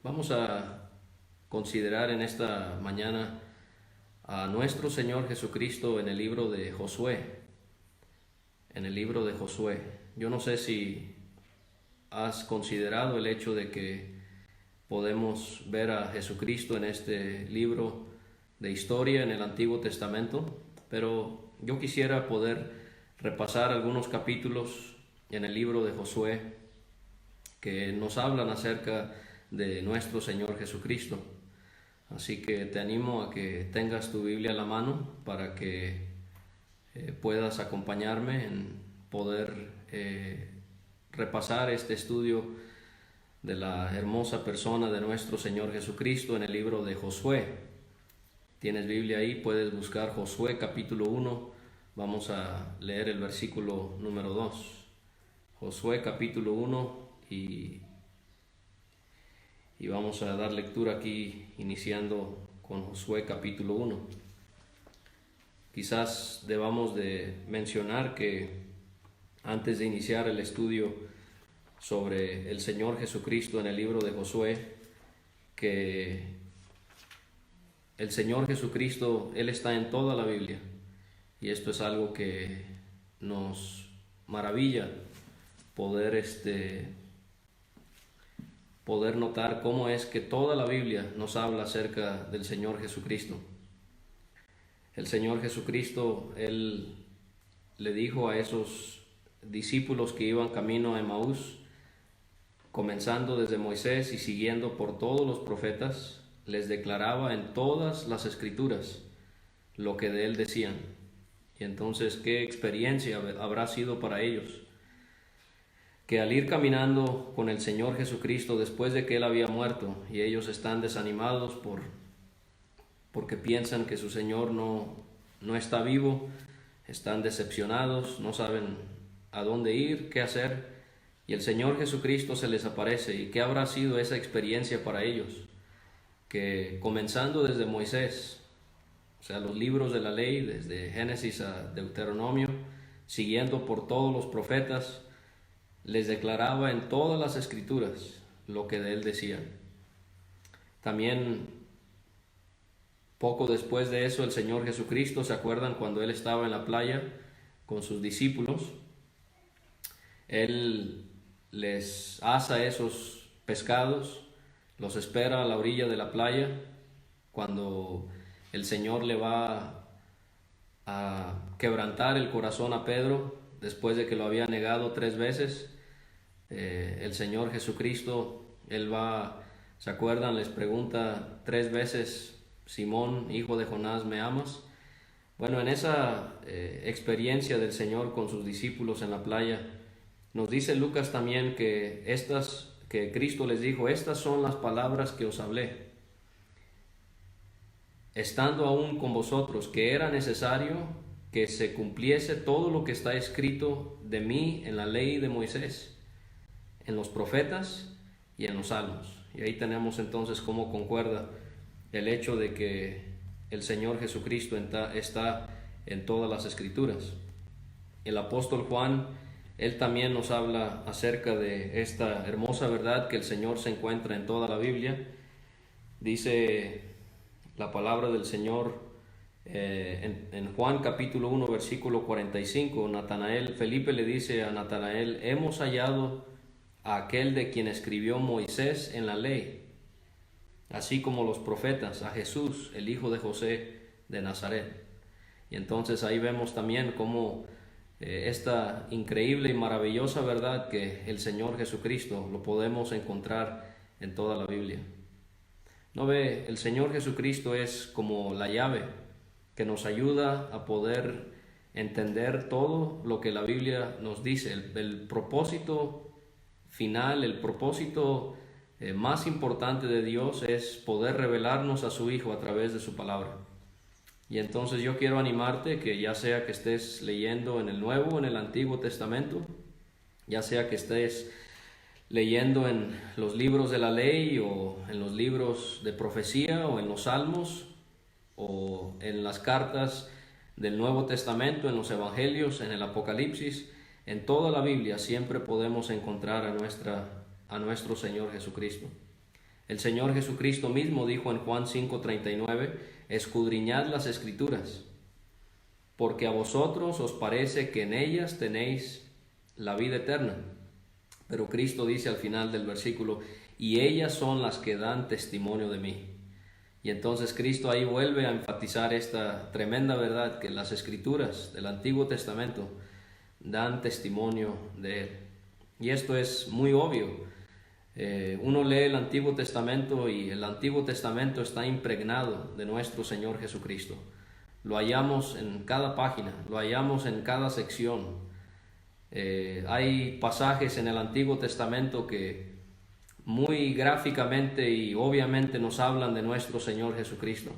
Vamos a considerar en esta mañana a nuestro Señor Jesucristo en el libro de Josué. En el libro de Josué. Yo no sé si has considerado el hecho de que podemos ver a Jesucristo en este libro de historia en el Antiguo Testamento, pero yo quisiera poder repasar algunos capítulos en el libro de Josué que nos hablan acerca de nuestro Señor Jesucristo. Así que te animo a que tengas tu Biblia a la mano para que puedas acompañarme en poder repasar este estudio de la hermosa persona de nuestro Señor Jesucristo en el libro de Josué. Tienes Biblia ahí, puedes buscar Josué capítulo 1, vamos a leer el versículo número 2. Josué capítulo 1 y vamos a dar lectura aquí iniciando con Josué capítulo 1. Quizás debamos de mencionar que antes de iniciar el estudio sobre el Señor Jesucristo en el libro de Josué, que el Señor Jesucristo, Él está en toda la Biblia, y esto es algo que nos maravilla poder notar cómo es que toda la Biblia nos habla acerca del Señor Jesucristo. El Señor Jesucristo, Él le dijo a esos discípulos que iban camino a Emaús, comenzando desde Moisés y siguiendo por todos los profetas, les declaraba en todas las escrituras lo que de Él decían. Y entonces, ¿qué experiencia habrá sido para ellos? Que al ir caminando con el Señor Jesucristo después de que Él había muerto y ellos están desanimados porque piensan que su Señor no está vivo, están decepcionados, no saben a dónde ir, qué hacer, y el Señor Jesucristo se les aparece. ¿Y qué habrá sido esa experiencia para ellos? Que comenzando desde Moisés, o sea, los libros de la ley, desde Génesis a Deuteronomio, siguiendo por todos los profetas, les declaraba en todas las escrituras lo que de Él decían. También poco después de eso, el Señor Jesucristo, ¿se acuerdan cuando Él estaba en la playa con sus discípulos? Él les asa esos pescados, los espera a la orilla de la playa, cuando el Señor le va a quebrantar el corazón a Pedro después de que lo había negado 3 veces. El Señor Jesucristo, Él va, ¿se acuerdan? Les pregunta 3 veces: Simón, hijo de Jonás, ¿me amas? Bueno, en esa experiencia del Señor con sus discípulos en la playa, nos dice Lucas también que Cristo les dijo: estas son las palabras que os hablé, estando aún con vosotros, que era necesario que se cumpliese todo lo que está escrito de mí en la ley de Moisés, en los profetas y en los salmos. Y ahí tenemos entonces cómo concuerda el hecho de que el Señor Jesucristo está en todas las escrituras. El apóstol Juan, él también nos habla acerca de esta hermosa verdad, que el Señor se encuentra en toda la Biblia. Dice la palabra del Señor en Juan capítulo 1 versículo 45, Felipe le dice a Natanael: hemos hallado a aquel de quien escribió Moisés en la ley, así como los profetas, a Jesús, el hijo de José de Nazaret. Y entonces ahí vemos también cómo esta increíble y maravillosa verdad, que el Señor Jesucristo lo podemos encontrar en toda la Biblia. ¿No ve? El Señor Jesucristo es como la llave que nos ayuda a poder entender todo lo que la Biblia nos dice. El propósito final, el propósito más importante de Dios es poder revelarnos a su Hijo a través de su palabra. Y entonces yo quiero animarte que, ya sea que estés leyendo en el Nuevo o en el Antiguo Testamento, ya sea que estés leyendo en los libros de la ley o en los libros de profecía o en los salmos o en las cartas del Nuevo Testamento, en los Evangelios, en el Apocalipsis, en toda la Biblia siempre podemos encontrar a nuestro Señor Jesucristo. El Señor Jesucristo mismo dijo en Juan 5:39, escudriñad las Escrituras, porque a vosotros os parece que en ellas tenéis la vida eterna. Pero Cristo dice al final del versículo, y ellas son las que dan testimonio de mí. Y entonces Cristo ahí vuelve a enfatizar esta tremenda verdad, que las Escrituras del Antiguo Testamento dan testimonio de Él. Y esto es muy obvio. Uno lee el Antiguo Testamento y el Antiguo Testamento está impregnado de nuestro Señor Jesucristo. Lo hallamos en cada página, lo hallamos en cada sección. Hay pasajes en el Antiguo Testamento que muy gráficamente y obviamente nos hablan de nuestro Señor Jesucristo.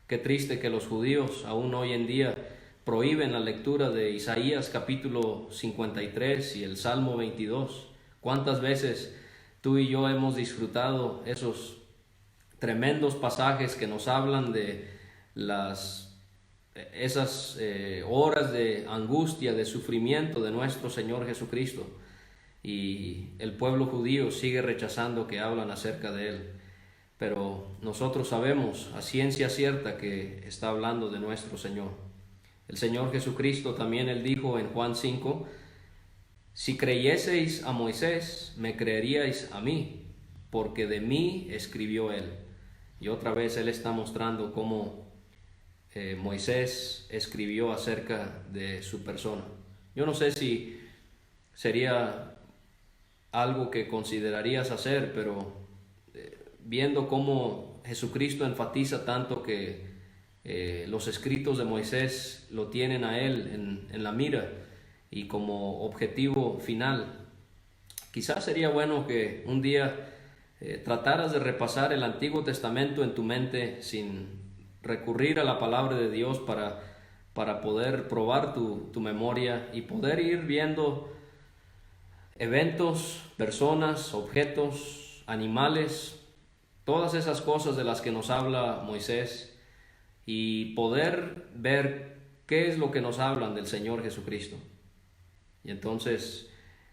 Qué triste que los judíos aún hoy en día prohíben la lectura de Isaías capítulo 53 y el Salmo 22. ¿Cuántas veces tú y yo hemos disfrutado esos tremendos pasajes que nos hablan de esas horas de angustia, de sufrimiento de nuestro Señor Jesucristo? Y el pueblo judío sigue rechazando que hablan acerca de Él. Pero nosotros sabemos a ciencia cierta que está hablando de nuestro Señor. El Señor Jesucristo también Él dijo en Juan 5, si creyeseis a Moisés, me creeríais a mí, porque de mí escribió Él. Y otra vez Él está mostrando cómo Moisés escribió acerca de su persona. Yo no sé si sería algo que considerarías hacer, pero viendo cómo Jesucristo enfatiza tanto que los escritos de Moisés lo tienen a Él en la mira y como objetivo final, quizás sería bueno que un día trataras de repasar el Antiguo Testamento en tu mente sin recurrir a la palabra de Dios para poder probar tu memoria y poder ir viendo eventos, personas, objetos, animales, todas esas cosas de las que nos habla Moisés y poder ver qué es lo que nos hablan del Señor Jesucristo. Y entonces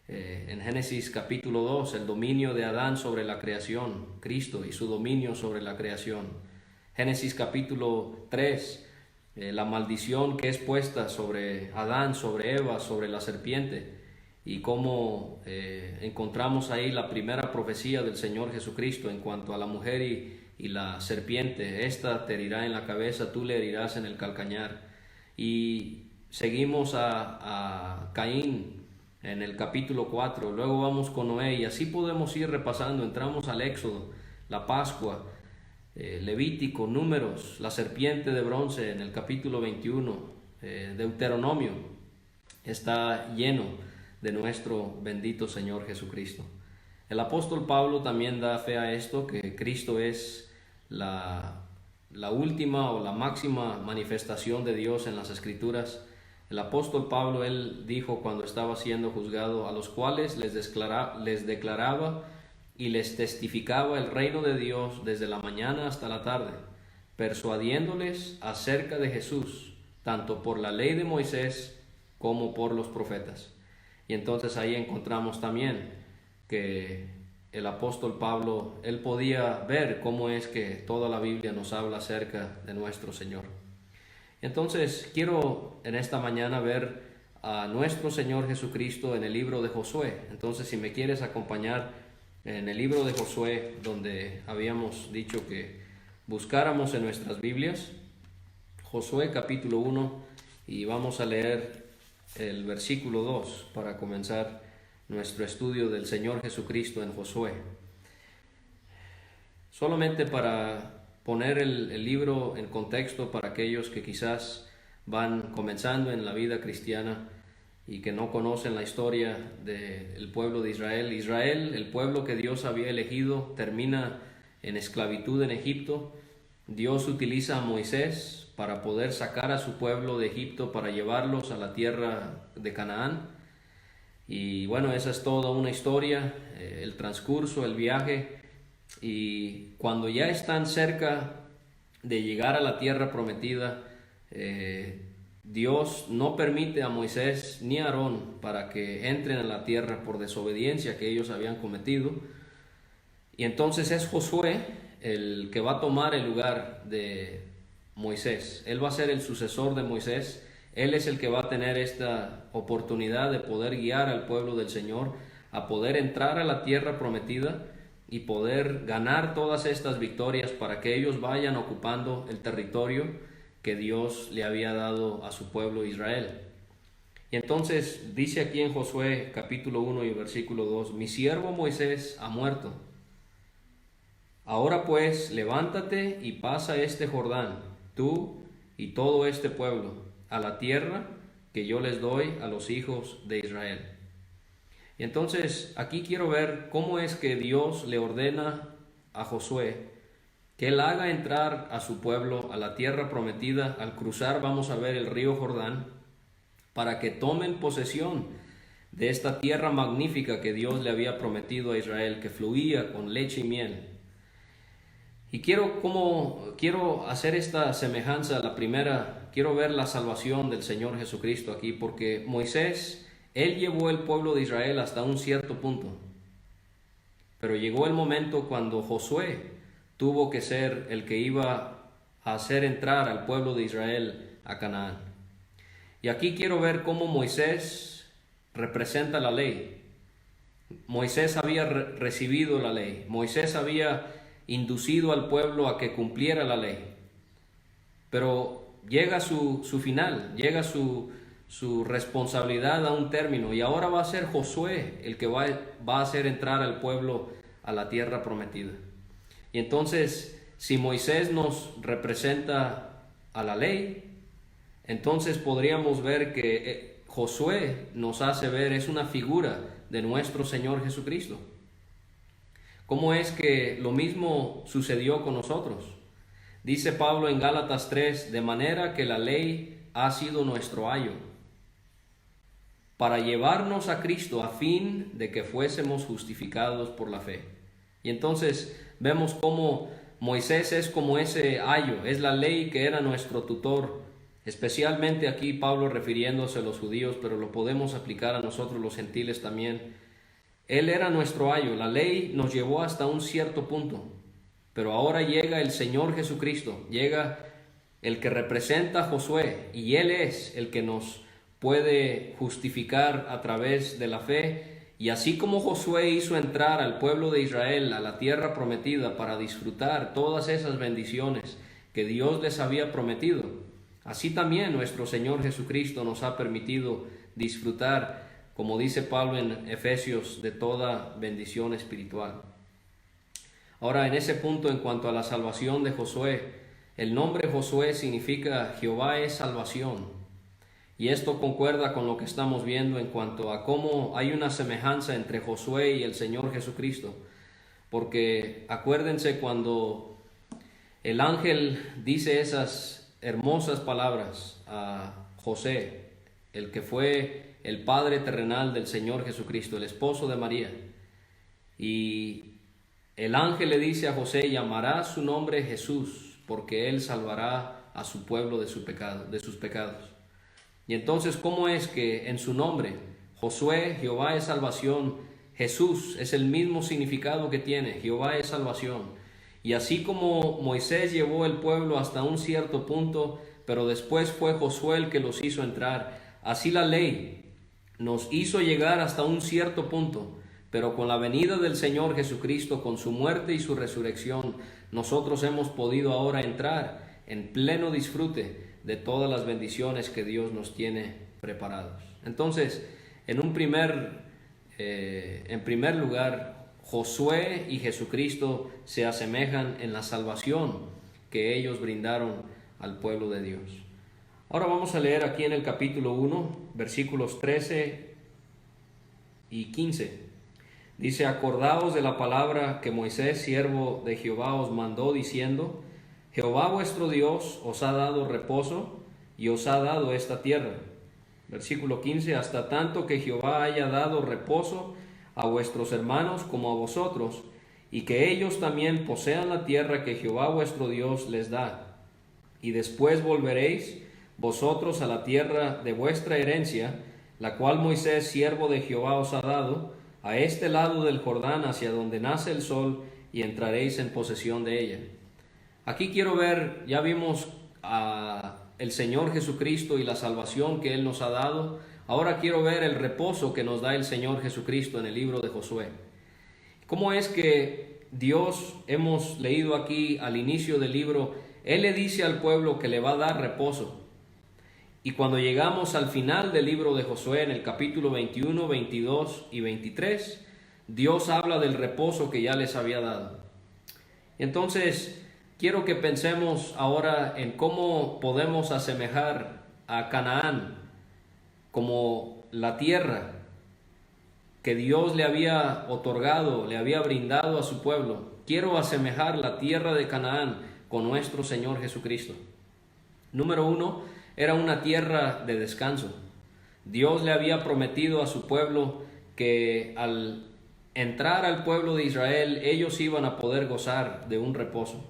en Génesis capítulo 2, el dominio de Adán sobre la creación, Cristo y su dominio sobre la creación. Génesis capítulo 3, la maldición que es puesta sobre Adán, sobre Eva, sobre la serpiente, y cómo encontramos ahí la primera profecía del Señor Jesucristo en cuanto a la mujer y la serpiente. Esta te herirá en la cabeza, tú le herirás en el calcañar. Y seguimos a Caín en el capítulo 4, luego vamos con Noé y así podemos ir repasando. Entramos al Éxodo, la Pascua, Levítico, Números, la serpiente de bronce en el capítulo 21, Deuteronomio. Está lleno de nuestro bendito Señor Jesucristo. El apóstol Pablo también da fe a esto, que Cristo es la última o la máxima manifestación de Dios en las Escrituras. El apóstol Pablo, él dijo cuando estaba siendo juzgado, a los cuales les declaraba y les testificaba el reino de Dios desde la mañana hasta la tarde, persuadiéndoles acerca de Jesús, tanto por la ley de Moisés como por los profetas. Y entonces ahí encontramos también que el apóstol Pablo, él podía ver cómo es que toda la Biblia nos habla acerca de nuestro Señor. Entonces quiero en esta mañana ver a nuestro Señor Jesucristo en el libro de Josué. Entonces, si me quieres acompañar en el libro de Josué, donde habíamos dicho que buscáramos en nuestras Biblias, Josué capítulo 1, y vamos a leer el versículo 2 para comenzar nuestro estudio del Señor Jesucristo en Josué. Solamente para poner el libro en contexto para aquellos que quizás van comenzando en la vida cristiana y que no conocen la historia del pueblo de Israel. Israel, el pueblo que Dios había elegido, termina en esclavitud en Egipto. Dios utiliza a Moisés para poder sacar a su pueblo de Egipto, para llevarlos a la tierra de Canaán. Y bueno, esa es toda una historia, el transcurso, el viaje. Y cuando ya están cerca de llegar a la tierra prometida, Dios no permite a Moisés ni a Aarón para que entren a la tierra por desobediencia que ellos habían cometido. Y entonces es Josué el que va a tomar el lugar de Moisés. Él va a ser el sucesor de Moisés. Él es el que va a tener esta oportunidad de poder guiar al pueblo del Señor a poder entrar a la tierra prometida y poder ganar todas estas victorias para que ellos vayan ocupando el territorio que Dios le había dado a su pueblo Israel. Y entonces dice aquí en Josué capítulo 1 y versículo 2: mi siervo Moisés ha muerto. Ahora pues, levántate y pasa este Jordán, tú y todo este pueblo, a la tierra que yo les doy a los hijos de Israel. Y entonces aquí quiero ver cómo es que Dios le ordena a Josué que él haga entrar a su pueblo a la tierra prometida. Al cruzar vamos a ver el río Jordán, para que tomen posesión de esta tierra magnífica que Dios le había prometido a Israel, que fluía con leche y miel. Y quiero hacer esta semejanza. La primera, quiero ver la salvación del Señor Jesucristo aquí, porque Moisés, él llevó el pueblo de Israel hasta un cierto punto, pero llegó el momento cuando Josué tuvo que ser el que iba a hacer entrar al pueblo de Israel a Canaán. Y aquí quiero ver cómo Moisés representa la ley. Moisés había recibido la ley. Moisés había inducido al pueblo a que cumpliera la ley. Pero llega su final, llega su responsabilidad a un término, y ahora va a ser Josué el que va a hacer entrar al pueblo a la tierra prometida. Y entonces, si Moisés nos representa a la ley, entonces podríamos ver que Josué nos hace ver, es una figura de nuestro Señor Jesucristo. ¿Cómo es que lo mismo sucedió con nosotros? Dice Pablo en Gálatas 3, de manera que la ley ha sido nuestro ayo, para llevarnos a Cristo a fin de que fuésemos justificados por la fe. Y entonces vemos cómo Moisés es como ese ayo, es la ley que era nuestro tutor, especialmente aquí Pablo refiriéndose a los judíos, pero lo podemos aplicar a nosotros los gentiles también. Él era nuestro ayo, la ley nos llevó hasta un cierto punto, pero ahora llega el Señor Jesucristo, llega el que representa a Josué, y Él es el que nos puede justificar a través de la fe. Y así como Josué hizo entrar al pueblo de Israel a la tierra prometida para disfrutar todas esas bendiciones que Dios les había prometido, así también nuestro Señor Jesucristo nos ha permitido disfrutar, como dice Pablo en Efesios, de toda bendición espiritual. Ahora, en ese punto, en cuanto a la salvación de Josué, el nombre Josué significa Jehová es salvación. Y esto concuerda con lo que estamos viendo en cuanto a cómo hay una semejanza entre Josué y el Señor Jesucristo. Porque acuérdense cuando el ángel dice esas hermosas palabras a José, el que fue el padre terrenal del Señor Jesucristo, el esposo de María. Y el ángel le dice a José: llamará su nombre Jesús, porque él salvará a su pueblo de sus pecados. Y entonces, ¿cómo es que en su nombre, Josué, Jehová es salvación, Jesús es el mismo significado que tiene, Jehová es salvación? Y así como Moisés llevó el pueblo hasta un cierto punto, pero después fue Josué el que los hizo entrar, así la ley nos hizo llegar hasta un cierto punto, pero con la venida del Señor Jesucristo, con su muerte y su resurrección, nosotros hemos podido ahora entrar en pleno disfrute de todas las bendiciones que Dios nos tiene preparados. Entonces, en primer lugar, Josué y Jesucristo se asemejan en la salvación que ellos brindaron al pueblo de Dios. Ahora vamos a leer aquí en el capítulo 1, versículos 13 y 15. Dice: acordaos de la palabra que Moisés, siervo de Jehová, os mandó, diciendo: Jehová vuestro Dios os ha dado reposo y os ha dado esta tierra. Versículo 15: hasta tanto que Jehová haya dado reposo a vuestros hermanos como a vosotros, y que ellos también posean la tierra que Jehová vuestro Dios les da. Y después volveréis vosotros a la tierra de vuestra herencia, la cual Moisés, siervo de Jehová, os ha dado, a este lado del Jordán, hacia donde nace el sol, y entraréis en posesión de ella. Aquí quiero ver, ya vimos a el Señor Jesucristo y la salvación que Él nos ha dado. Ahora quiero ver el reposo que nos da el Señor Jesucristo en el libro de Josué. ¿Cómo es que Dios, hemos leído aquí al inicio del libro, Él le dice al pueblo que le va a dar reposo? Y cuando llegamos al final del libro de Josué, en el capítulo 21, 22 y 23, Dios habla del reposo que ya les había dado. Entonces, quiero que pensemos ahora en cómo podemos asemejar a Canaán como la tierra que Dios le había otorgado, le había brindado a su pueblo. Quiero asemejar la tierra de Canaán con nuestro Señor Jesucristo. Número 1, era una tierra de descanso. Dios le había prometido a su pueblo que al entrar al pueblo de Israel, ellos iban a poder gozar de un reposo.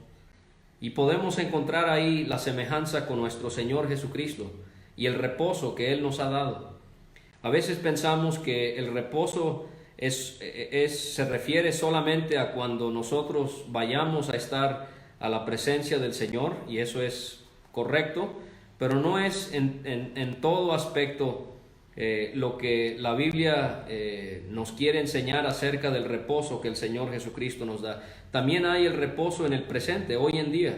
Y podemos encontrar ahí la semejanza con nuestro Señor Jesucristo y el reposo que Él nos ha dado. A veces pensamos que el reposo se refiere solamente a cuando nosotros vayamos a estar a la presencia del Señor, y eso es correcto, pero no es en todo aspecto lo que la Biblia nos quiere enseñar acerca del reposo que el Señor Jesucristo nos da. También hay el reposo en el presente, hoy en día.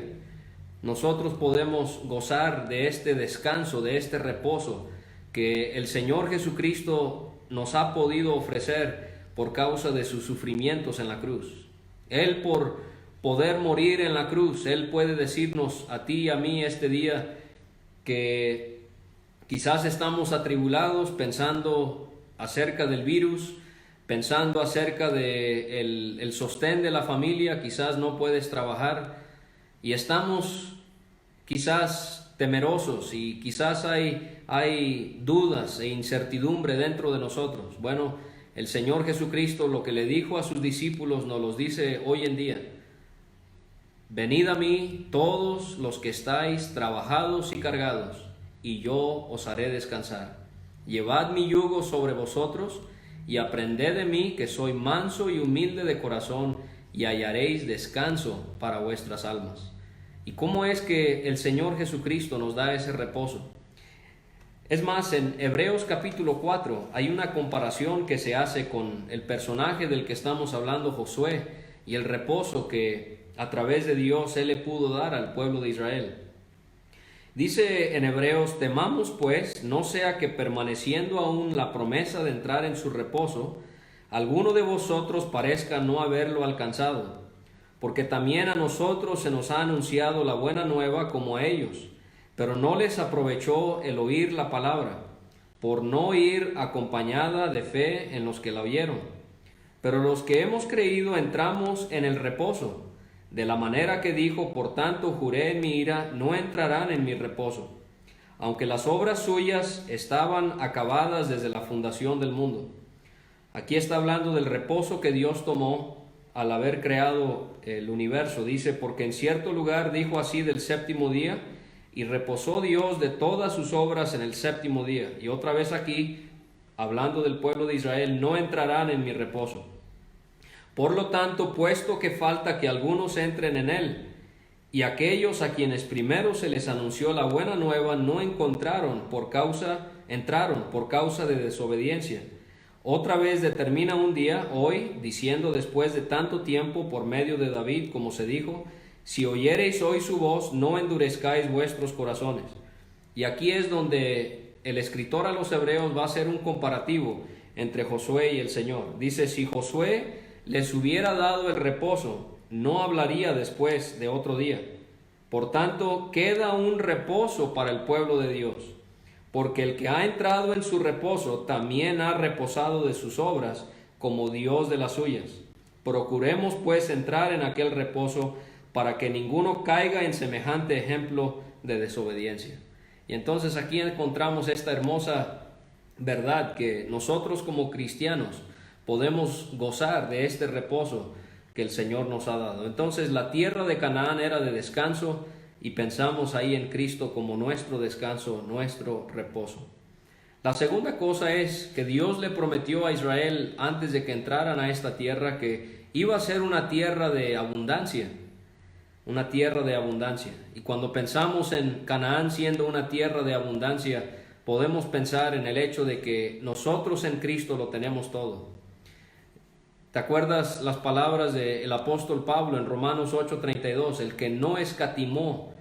Nosotros podemos gozar de este descanso, de este reposo que el Señor Jesucristo nos ha podido ofrecer por causa de sus sufrimientos en la cruz. Él, por poder morir en la cruz, Él puede decirnos a ti y a mí este día que quizás estamos atribulados pensando acerca del virus, pensando acerca de el sostén de la familia, quizás no puedes trabajar y estamos quizás temerosos y quizás hay dudas e incertidumbre dentro de nosotros. Bueno, el Señor Jesucristo lo que le dijo a sus discípulos nos los dice hoy en día: venid a mí todos los que estáis trabajados y cargados, y yo os haré descansar. Llevad mi yugo sobre vosotros y aprended de mí, que soy manso y humilde de corazón, y hallaréis descanso para vuestras almas. ¿Y cómo es que el Señor Jesucristo nos da ese reposo? Es más, en Hebreos capítulo 4 hay una comparación que se hace con el personaje del que estamos hablando, Josué, y el reposo que a través de Dios Él le pudo dar al pueblo de Israel. Dice en Hebreos: temamos pues, no sea que permaneciendo aún la promesa de entrar en su reposo, alguno de vosotros parezca no haberlo alcanzado, porque también a nosotros se nos ha anunciado la buena nueva como a ellos, pero no les aprovechó el oír la palabra, por no ir acompañada de fe en los que la oyeron. Pero los que hemos creído entramos en el reposo, de la manera que dijo: por tanto juré en mi ira, no entrarán en mi reposo, aunque las obras suyas estaban acabadas desde la fundación del mundo. Aquí está hablando del reposo que Dios tomó al haber creado el universo. Dice: porque en cierto lugar dijo así del séptimo día, y reposó Dios de todas sus obras en el séptimo día. Y otra vez aquí, hablando del pueblo de Israel: no entrarán en mi reposo. Por lo tanto, puesto que falta que algunos entren en él, y aquellos a quienes primero se les anunció la buena nueva no entraron por causa de desobediencia. Otra vez determina un día, hoy, diciendo después de tanto tiempo por medio de David, como se dijo: si oyereis hoy su voz, no endurezcáis vuestros corazones. Y aquí es donde el escritor a los Hebreos va a hacer un comparativo entre Josué y el Señor. Dice: si Josué les hubiera dado el reposo, no hablaría después de otro día. Por tanto, queda un reposo para el pueblo de Dios, porque el que ha entrado en su reposo también ha reposado de sus obras, como Dios de las suyas. Procuremos pues entrar en aquel reposo, para que ninguno caiga en semejante ejemplo de desobediencia. Y entonces aquí encontramos esta hermosa verdad, que nosotros como cristianos podemos gozar de este reposo que el Señor nos ha dado. Entonces la tierra de Canaán era de descanso, y pensamos ahí en Cristo como nuestro descanso, nuestro reposo. La segunda cosa es que Dios le prometió a Israel antes de que entraran a esta tierra que iba a ser una tierra de abundancia, una tierra de abundancia. Y cuando pensamos en Canaán siendo una tierra de abundancia, podemos pensar en el hecho de que nosotros en Cristo lo tenemos todo. ¿Te acuerdas las palabras del apóstol Pablo en Romanos 8:32? El que no escatimó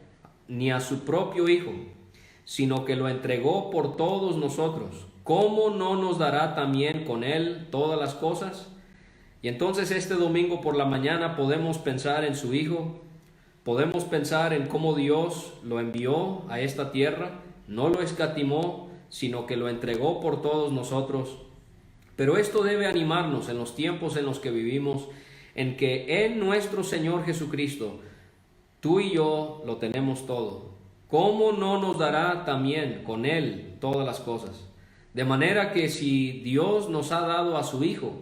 ni a su propio Hijo, sino que lo entregó por todos nosotros, ¿cómo no nos dará también con Él todas las cosas? Y entonces este domingo por la mañana podemos pensar en su Hijo, podemos pensar en cómo Dios lo envió a esta tierra, no lo escatimó, sino que lo entregó por todos nosotros. Pero esto debe animarnos en los tiempos en los que vivimos, en que en nuestro Señor Jesucristo, tú y yo lo tenemos todo. ¿Cómo no nos dará también con Él todas las cosas? De manera que si Dios nos ha dado a su Hijo,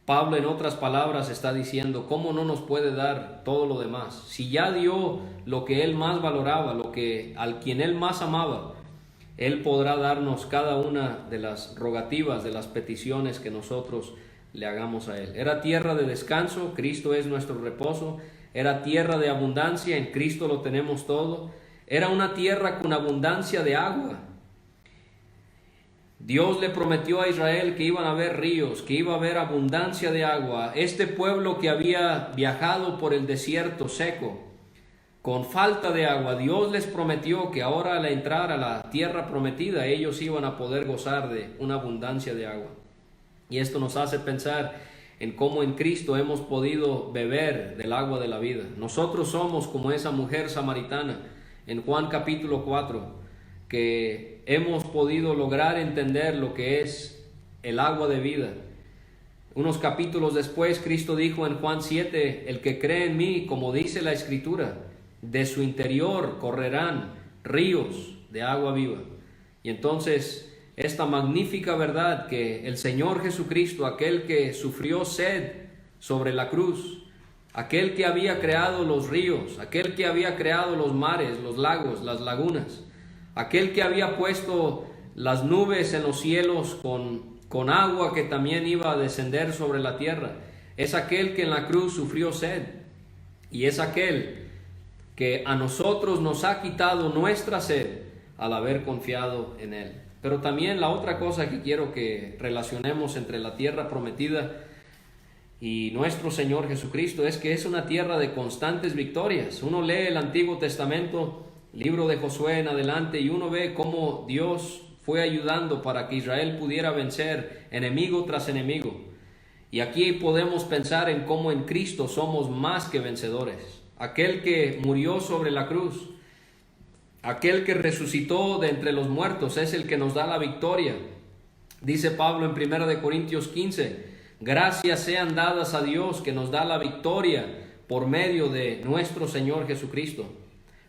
Pablo en otras palabras está diciendo, ¿cómo no nos puede dar todo lo demás? Si ya dio lo que Él más valoraba, al quien Él más amaba, Él podrá darnos cada una de las rogativas, de las peticiones que nosotros le hagamos a Él. Era tierra de descanso, Cristo es nuestro reposo. Era tierra de abundancia, en Cristo lo tenemos todo. Era una tierra con abundancia de agua. Dios le prometió a Israel que iban a haber ríos, que iba a haber abundancia de agua. Este pueblo que había viajado por el desierto seco, con falta de agua, Dios les prometió que ahora al entrar a la tierra prometida, ellos iban a poder gozar de una abundancia de agua. Y esto nos hace pensar en cómo en Cristo hemos podido beber del agua de la vida. Nosotros somos como esa mujer samaritana en Juan capítulo 4, que hemos podido lograr entender lo que es el agua de vida. Unos capítulos después, Cristo dijo en Juan 7, el que cree en mí, como dice la Escritura, de su interior correrán ríos de agua viva. Y entonces esta magnífica verdad que el Señor Jesucristo, aquel que sufrió sed sobre la cruz, aquel que había creado los ríos, aquel que había creado los mares, los lagos, las lagunas, aquel que había puesto las nubes en los cielos con agua que también iba a descender sobre la tierra, es aquel que en la cruz sufrió sed, y es aquel que a nosotros nos ha quitado nuestra sed al haber confiado en Él. Pero también la otra cosa que quiero que relacionemos entre la tierra prometida y nuestro Señor Jesucristo es que es una tierra de constantes victorias. Uno lee el Antiguo Testamento, libro de Josué en adelante, y uno ve cómo Dios fue ayudando para que Israel pudiera vencer enemigo tras enemigo. Y aquí podemos pensar en cómo en Cristo somos más que vencedores. Aquel que murió sobre la cruz, aquel que resucitó de entre los muertos, es el que nos da la victoria. Dice Pablo en 1 Corintios 15, gracias sean dadas a Dios que nos da la victoria por medio de nuestro Señor Jesucristo.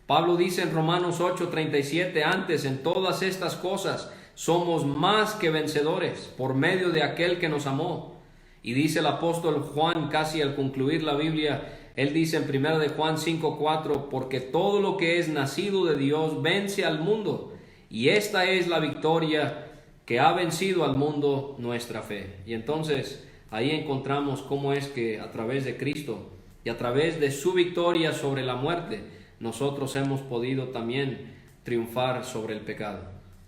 Pablo dice en Romanos 8:37, antes en todas estas cosas somos más que vencedores por medio de aquel que nos amó. Y dice el apóstol Juan casi al concluir la Biblia, él dice en 1 de Juan 5:4, porque todo lo que es nacido de Dios vence al mundo, y esta es la victoria que ha vencido al mundo, nuestra fe. Y entonces ahí encontramos cómo es que a través de Cristo y a través de su victoria sobre la muerte, nosotros hemos podido también triunfar sobre el pecado.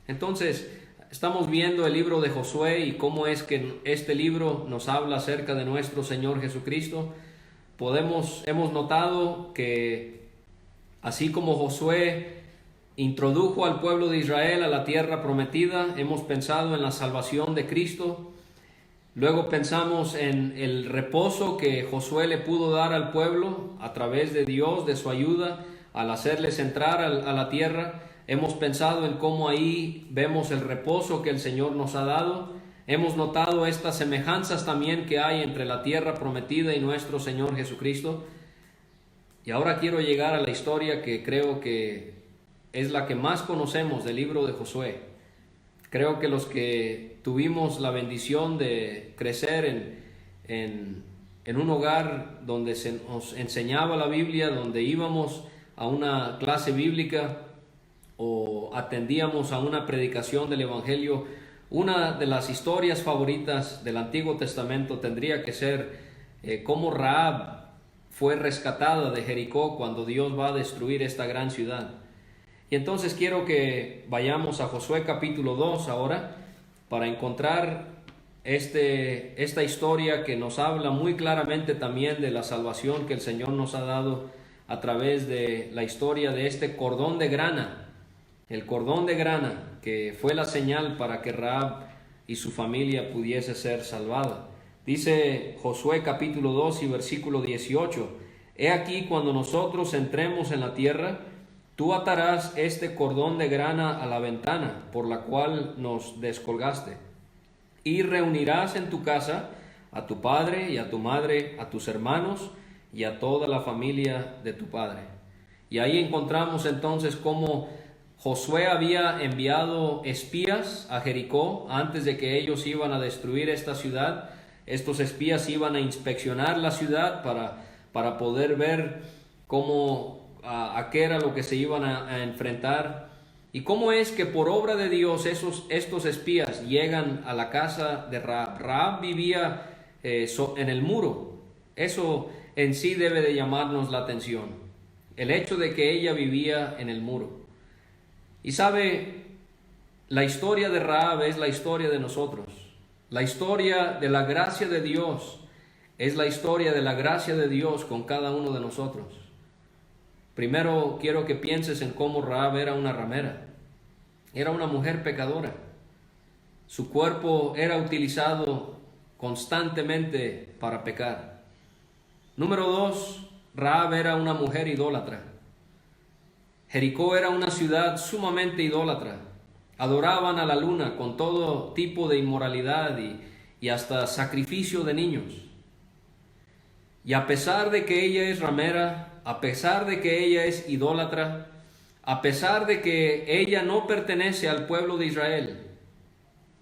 Entonces estamos viendo el libro de Josué y cómo es que este libro nos habla acerca de nuestro Señor Jesucristo. Hemos notado que así como Josué introdujo al pueblo de Israel a la tierra prometida, hemos pensado en la salvación de Cristo. Luego pensamos en el reposo que Josué le pudo dar al pueblo a través de Dios, de su ayuda, al hacerles entrar a la tierra. Hemos pensado en cómo ahí vemos el reposo que el Señor nos ha dado. Hemos notado estas semejanzas también que hay entre la tierra prometida y nuestro Señor Jesucristo. Y ahora quiero llegar a la historia que creo que es la que más conocemos del libro de Josué. Creo que los que tuvimos la bendición de crecer en un hogar donde se nos enseñaba la Biblia, donde íbamos a una clase bíblica, o atendíamos a una predicación del Evangelio, una de las historias favoritas del Antiguo Testamento tendría que ser cómo Rahab fue rescatada de Jericó cuando Dios va a destruir esta gran ciudad. Y entonces quiero que vayamos a Josué capítulo 2 ahora para encontrar esta historia que nos habla muy claramente también de la salvación que el Señor nos ha dado a través de la historia de este cordón de grana. El cordón de grana que fue la señal para que Rahab y su familia pudiese ser salvada. Dice Josué capítulo 2 y versículo 18: He aquí, cuando nosotros entremos en la tierra, tú atarás este cordón de grana a la ventana por la cual nos descolgaste, y reunirás en tu casa a tu padre y a tu madre, a tus hermanos y a toda la familia de tu padre. Y ahí encontramos entonces cómo Josué había enviado espías a Jericó antes de que ellos iban a destruir esta ciudad. Estos espías iban a inspeccionar la ciudad para poder ver a qué era lo que se iban a enfrentar. Y cómo es que por obra de Dios estos espías llegan a la casa de Rahab. Rahab vivía en el muro. Eso en sí debe de llamarnos la atención. El hecho de que ella vivía en el muro. Y sabe, la historia de Rahab es la historia de nosotros. La historia de la gracia de Dios es la historia de la gracia de Dios con cada uno de nosotros. Primero quiero que pienses en cómo Rahab era una ramera. Era una mujer pecadora. Su cuerpo era utilizado constantemente para pecar. Número 2, Rahab era una mujer idólatra. Jericó era una ciudad sumamente idólatra. Adoraban a la luna con todo tipo de inmoralidad y hasta sacrificio de niños. Y a pesar de que ella es ramera, a pesar de que ella es idólatra, a pesar de que ella no pertenece al pueblo de Israel,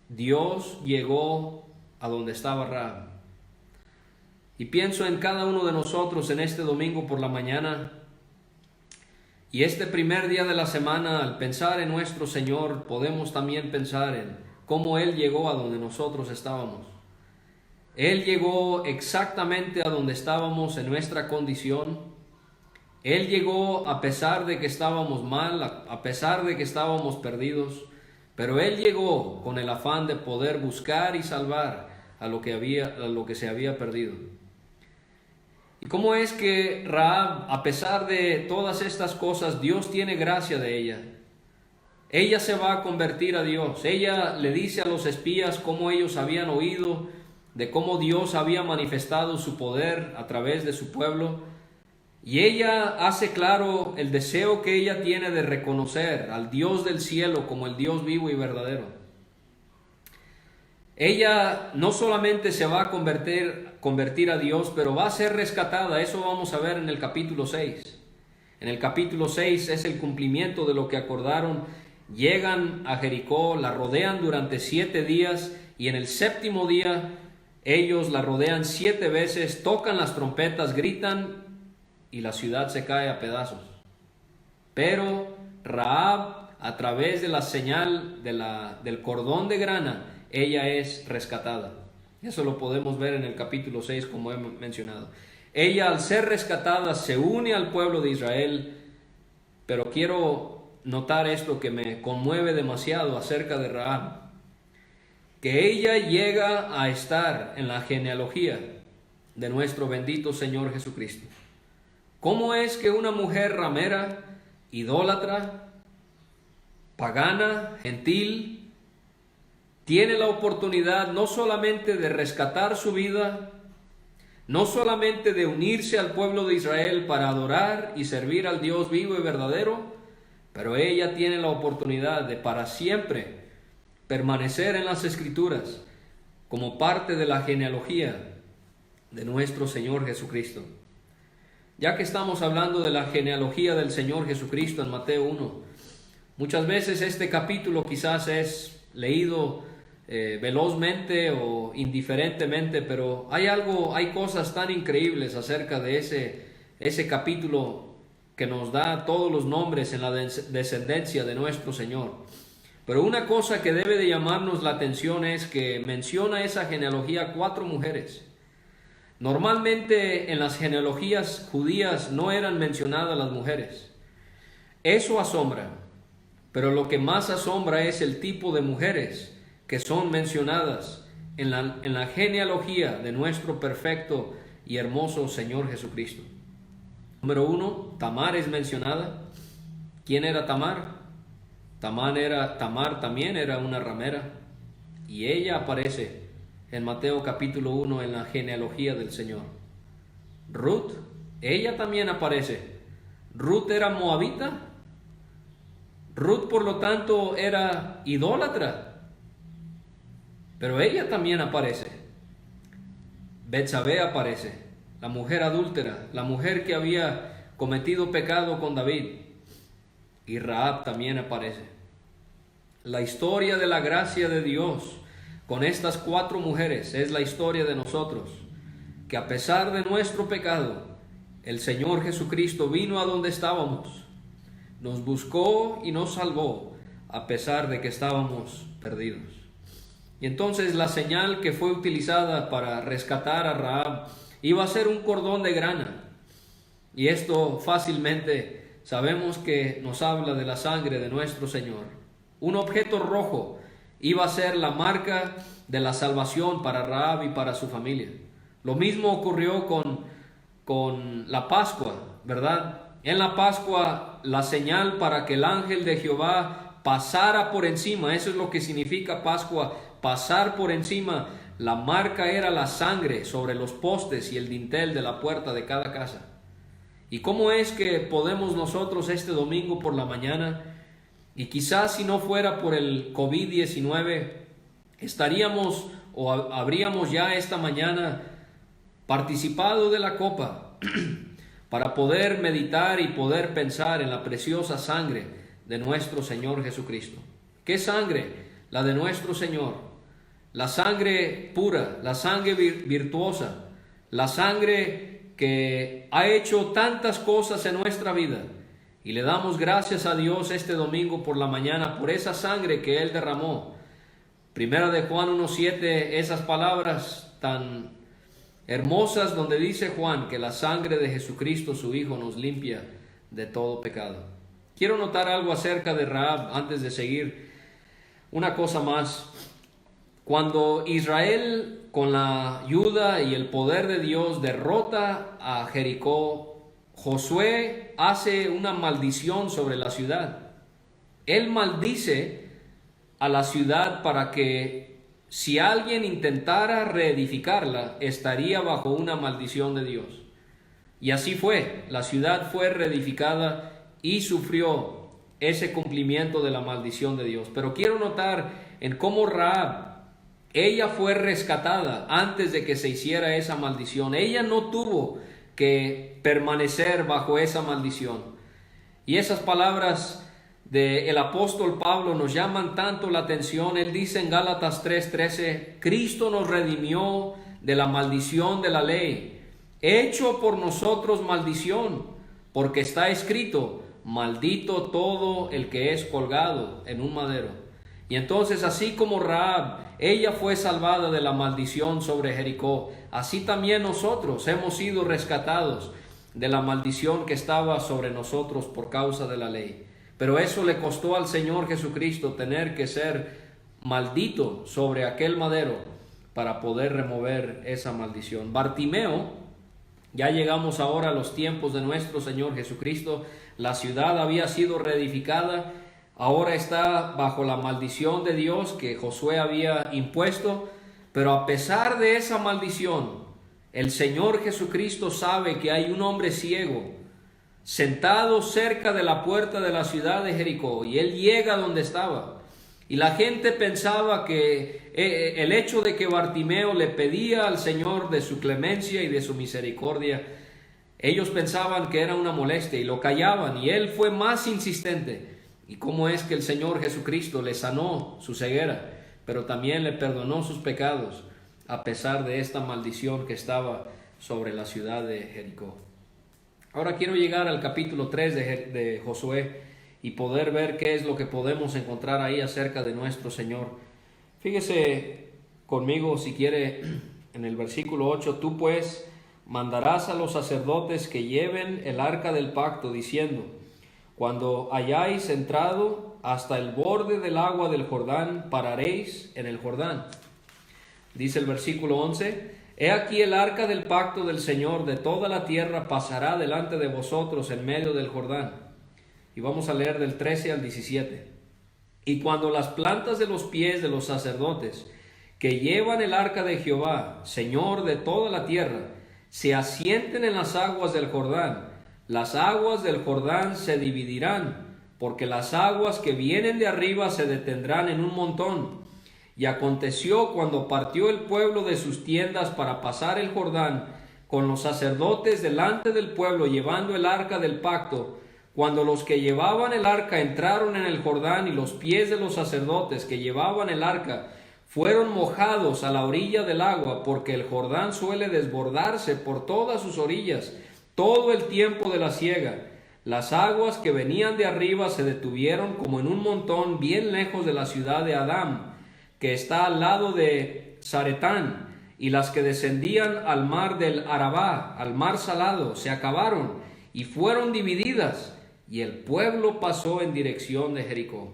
Dios llegó a donde estaba Rahab. Y pienso en cada uno de nosotros en este domingo por la mañana. Y este primer día de la semana, al pensar en nuestro Señor, podemos también pensar en cómo Él llegó a donde nosotros estábamos. Él llegó exactamente a donde estábamos en nuestra condición. Él llegó a pesar de que estábamos mal, a pesar de que estábamos perdidos, pero Él llegó con el afán de poder buscar y salvar a lo que se había perdido. ¿Y cómo es que Rahab, a pesar de todas estas cosas, Dios tiene gracia de ella? Ella se va a convertir a Dios. Ella le dice a los espías cómo ellos habían oído, de cómo Dios había manifestado su poder a través de su pueblo. Y ella hace claro el deseo que ella tiene de reconocer al Dios del cielo como el Dios vivo y verdadero. Ella no solamente se va a convertir a Dios, pero va a ser rescatada. Eso vamos a ver en el capítulo 6. En el capítulo 6 es el cumplimiento de lo que acordaron. Llegan a Jericó, la rodean durante 7 días y en el 7º día ellos la rodean 7 veces, tocan las trompetas, gritan y la ciudad se cae a pedazos. Pero Rahab, a través de la señal del cordón de grana, ella es rescatada. Eso lo podemos ver en el capítulo 6, como he mencionado. Ella, al ser rescatada, se une al pueblo de Israel. Pero quiero notar esto que me conmueve demasiado acerca de Rahab, que ella llega a estar en la genealogía de nuestro bendito Señor Jesucristo. ¿Cómo es que una mujer ramera, idólatra, pagana, gentil, tiene la oportunidad no solamente de rescatar su vida, no solamente de unirse al pueblo de Israel para adorar y servir al Dios vivo y verdadero, pero ella tiene la oportunidad de para siempre permanecer en las Escrituras como parte de la genealogía de nuestro Señor Jesucristo? Ya que estamos hablando de la genealogía del Señor Jesucristo en Mateo 1, muchas veces este capítulo quizás es leído velozmente o indiferentemente, pero hay cosas tan increíbles acerca de ese capítulo que nos da todos los nombres en la descendencia de nuestro Señor. Pero una cosa que debe de llamarnos la atención es que menciona esa genealogía 4 mujeres. Normalmente en las genealogías judías no eran mencionadas las mujeres. Eso asombra, pero lo que más asombra es el tipo de mujeres que son mencionadas en la genealogía de nuestro perfecto y hermoso Señor Jesucristo. Número 1, Tamar es mencionada. ¿Quién era Tamar? Tamar también era una ramera, y ella aparece en Mateo capítulo 1 en la genealogía del Señor. Ruth, ella también aparece. Ruth era moabita. Ruth, por lo tanto, era idólatra, pero ella también aparece. Betsabé aparece, la mujer adúltera, la mujer que había cometido pecado con David. Y Rahab también aparece. La historia de la gracia de Dios con estas 4 mujeres es la historia de nosotros, que a pesar de nuestro pecado, el Señor Jesucristo vino a donde estábamos, nos buscó y nos salvó a pesar de que estábamos perdidos. Y entonces la señal que fue utilizada para rescatar a Rahab iba a ser un cordón de grana. Y esto fácilmente sabemos que nos habla de la sangre de nuestro Señor. Un objeto rojo iba a ser la marca de la salvación para Rahab y para su familia. Lo mismo ocurrió con la Pascua, ¿verdad? En la Pascua, la señal para que el ángel de Jehová pasara por encima, eso es lo que significa Pascua, pasar por encima. La marca era la sangre sobre los postes y el dintel de la puerta de cada casa. ¿Y cómo es que podemos nosotros este domingo por la mañana, y quizás si no fuera por el COVID-19, estaríamos o habríamos ya esta mañana participado de la copa para poder meditar y poder pensar en la preciosa sangre de nuestro Señor Jesucristo? ¿Qué sangre? La de nuestro Señor. La sangre pura, la sangre virtuosa, la sangre que ha hecho tantas cosas en nuestra vida. Y le damos gracias a Dios este domingo por la mañana por esa sangre que Él derramó. Primera de Juan 1:7, esas palabras tan hermosas donde dice Juan que la sangre de Jesucristo su Hijo nos limpia de todo pecado. Quiero notar algo acerca de Rahab antes de seguir. Una cosa más. Cuando Israel, con la ayuda y el poder de Dios, derrota a Jericó, Josué hace una maldición sobre la ciudad. Él maldice a la ciudad para que si alguien intentara reedificarla, estaría bajo una maldición de Dios. Y así fue. La ciudad fue reedificada y sufrió ese cumplimiento de la maldición de Dios. Pero quiero notar en cómo Rahab, ella fue rescatada antes de que se hiciera esa maldición. Ella no tuvo que permanecer bajo esa maldición. Y esas palabras del apóstol Pablo nos llaman tanto la atención. Él dice en Gálatas 3:13, Cristo nos redimió de la maldición de la ley, hecho por nosotros maldición, porque está escrito, maldito todo el que es colgado en un madero. Y entonces, así como Rahab, ella fue salvada de la maldición sobre Jericó, así también nosotros hemos sido rescatados de la maldición que estaba sobre nosotros por causa de la ley. Pero eso le costó al Señor Jesucristo tener que ser maldito sobre aquel madero para poder remover esa maldición. Bartimeo, ya llegamos ahora a los tiempos de nuestro Señor Jesucristo. La ciudad había sido reedificada. Ahora está bajo la maldición de Dios que Josué había impuesto, pero a pesar de esa maldición, el Señor Jesucristo sabe que hay un hombre ciego sentado cerca de la puerta de la ciudad de Jericó, y él llega donde estaba. Y la gente pensaba que el hecho de que Bartimeo le pedía al Señor de su clemencia y de su misericordia, ellos pensaban que era una molestia y lo callaban, y él fue más insistente. Y cómo es que el Señor Jesucristo le sanó su ceguera, pero también le perdonó sus pecados a pesar de esta maldición que estaba sobre la ciudad de Jericó. Ahora quiero llegar al capítulo 3 de Josué y poder ver qué es lo que podemos encontrar ahí acerca de nuestro Señor. Fíjese conmigo, si quiere, en el versículo 8, tú pues mandarás a los sacerdotes que lleven el arca del pacto, diciendo, cuando hayáis entrado hasta el borde del agua del Jordán, pararéis en el Jordán. Dice el versículo 11, he aquí el arca del pacto del Señor de toda la tierra pasará delante de vosotros en medio del Jordán. Y vamos a leer del 13 al 17. Y cuando las plantas de los pies de los sacerdotes que llevan el arca de Jehová, Señor de toda la tierra, se asienten en las aguas del Jordán, las aguas del Jordán se dividirán, porque las aguas que vienen de arriba se detendrán en un montón. Y aconteció cuando partió el pueblo de sus tiendas para pasar el Jordán, con los sacerdotes delante del pueblo llevando el arca del pacto, cuando los que llevaban el arca entraron en el Jordán y los pies de los sacerdotes que llevaban el arca fueron mojados a la orilla del agua, porque el Jordán suele desbordarse por todas sus orillas todo el tiempo de la siega. Las aguas que venían de arriba se detuvieron como en un montón bien lejos de la ciudad de Adam, que está al lado de Zaretán, y las que descendían al mar del Arabá, al mar salado, se acabaron y fueron divididas, y el pueblo pasó en dirección de Jericó.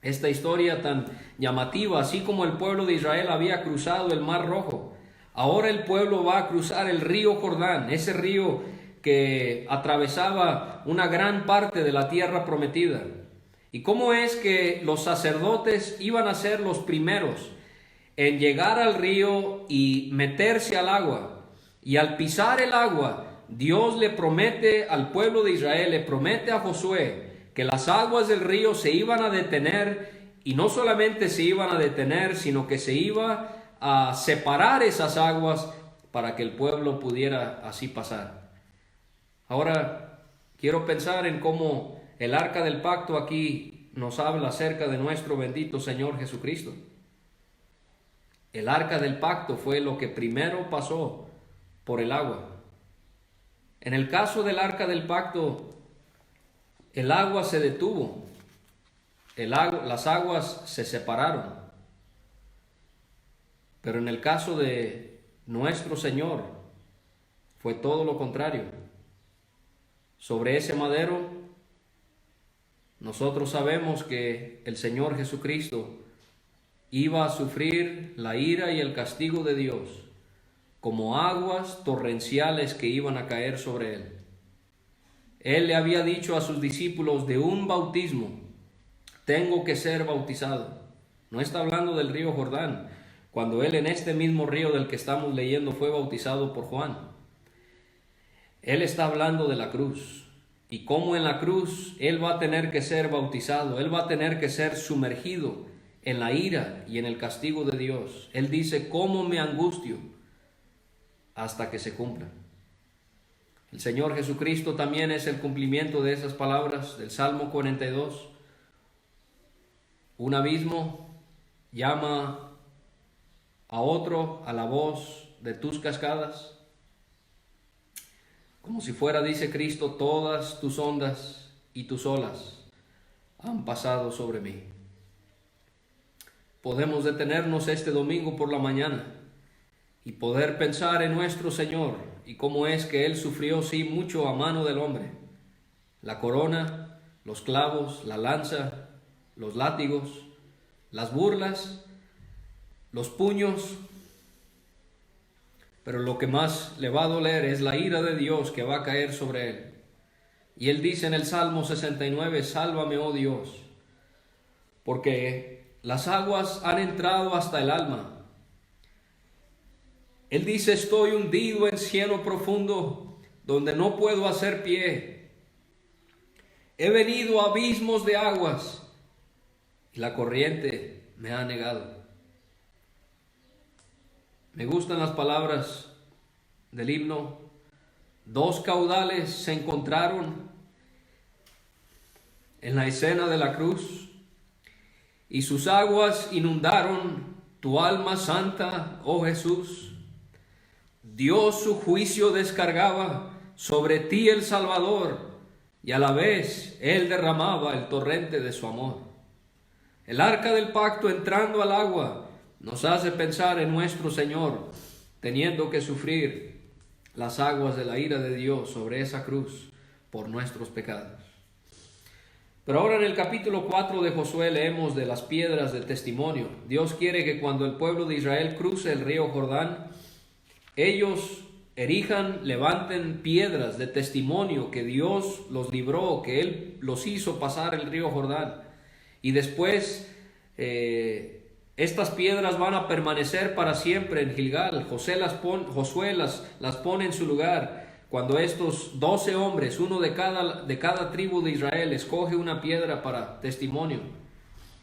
Esta historia tan llamativa, así como el pueblo de Israel había cruzado el Mar Rojo, ahora el pueblo va a cruzar el río Jordán, ese río que atravesaba una gran parte de la tierra prometida. ¿Y cómo es que los sacerdotes iban a ser los primeros en llegar al río y meterse al agua? Y al pisar el agua, Dios le promete al pueblo de Israel, le promete a Josué, que las aguas del río se iban a detener, y no solamente se iban a detener, sino que se iba a separar esas aguas para que el pueblo pudiera así pasar. Ahora quiero pensar en cómo el arca del pacto aquí nos habla acerca de nuestro bendito Señor Jesucristo. El arca del pacto fue lo que primero pasó por el agua. En el caso del arca del pacto, el agua se detuvo, las aguas se separaron. Pero en el caso de nuestro Señor, fue todo lo contrario. Sobre ese madero, nosotros sabemos que el Señor Jesucristo iba a sufrir la ira y el castigo de Dios como aguas torrenciales que iban a caer sobre él. Él le había dicho a sus discípulos de un bautismo, tengo que ser bautizado. No está hablando del río Jordán, cuando él en este mismo río del que estamos leyendo fue bautizado por Juan. Él está hablando de la cruz y cómo en la cruz él va a tener que ser bautizado, él va a tener que ser sumergido en la ira y en el castigo de Dios. Él dice, ¿cómo me angustio hasta que se cumpla? El Señor Jesucristo también es el cumplimiento de esas palabras del Salmo 42. Un abismo llama a otro a la voz de tus cascadas. Como si fuera, dice Cristo, todas tus ondas y tus olas han pasado sobre mí. Podemos detenernos este domingo por la mañana y poder pensar en nuestro Señor y cómo es que Él sufrió, sí, mucho a mano del hombre. La corona, los clavos, la lanza, los látigos, las burlas, los puños. Pero lo que más le va a doler es la ira de Dios que va a caer sobre Él. Y Él dice en el Salmo 69, sálvame, oh Dios, porque las aguas han entrado hasta el alma. Él dice, estoy hundido en cieno profundo, donde no puedo hacer pie. He venido a abismos de aguas, y la corriente me ha negado. Me gustan las palabras del himno. Dos caudales se encontraron en la escena de la cruz, y sus aguas inundaron tu alma santa, oh Jesús. Dios su juicio descargaba sobre ti el Salvador, y a la vez Él derramaba el torrente de su amor. El arca del pacto entrando al agua nos hace pensar en nuestro Señor, teniendo que sufrir las aguas de la ira de Dios sobre esa cruz por nuestros pecados. Pero ahora en el capítulo 4 de Josué leemos de las piedras de testimonio. Dios quiere que cuando el pueblo de Israel cruce el río Jordán, ellos levanten piedras de testimonio que Dios los libró, que Él los hizo pasar el río Jordán. Y después estas piedras van a permanecer para siempre en Gilgal. Josué las pone en su lugar. Cuando estos 12 hombres, uno de cada tribu de Israel, escoge una piedra para testimonio.